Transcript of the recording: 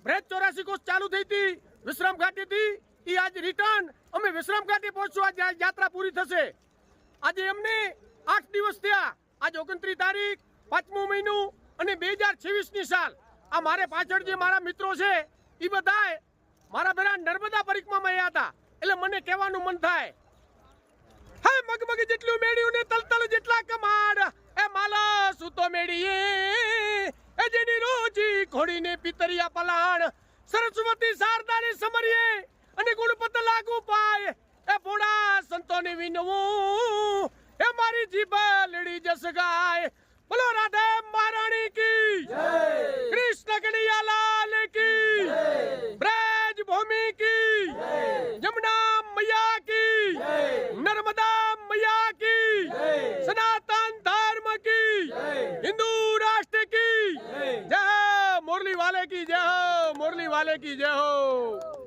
બ્રેજ 84 course ચાલુ થઈ હતી વિશ્રામ ઘાટીથી, એ આજ રિટર્ન અમે વિશ્રામ ઘાટી પહોંચશું. આજે યાત્રા પૂરી થશે. આજે એમને 8 દિવસ થયા. આજ 29 તારીખ 5મું મહિનું અને 2026ની સાલ. આ મારે પાછળ જે મારા મિત્રો છે એ બધાય મારા ભેરા નર્મદા પરિક્રમામાં આવ્યા હતા. એટલે મને કહેવાનું મન થાય, હે મગમગ જેટલું મેળ્યું ને તલતલ જેટલા કમાડ, એ માલા સૂતો મેળીએ એ જેની રોજી ખોડીને પિતરિયા પલાણ, સરસ્વતી શારદાની સમરીએ અને ગુણપત લાગુ પાય, એ ભોળા સંતોને વિનવું એ મારી જીભ લડી જસ ગાય. બોલો રાધે મહારાણી કી જય, કૃષ્ણ કનૈયા લાલ કી જય, બ્રજ ભૂમિ કી જય, જમુના મૈયા કી જય, નર્મદા મૈયા કી જય, સનાતન ધર્મ કી જય, हिंदू राष्ट्र की जय, मुरली वाले की जय हो, मुरली वाले की जय हो.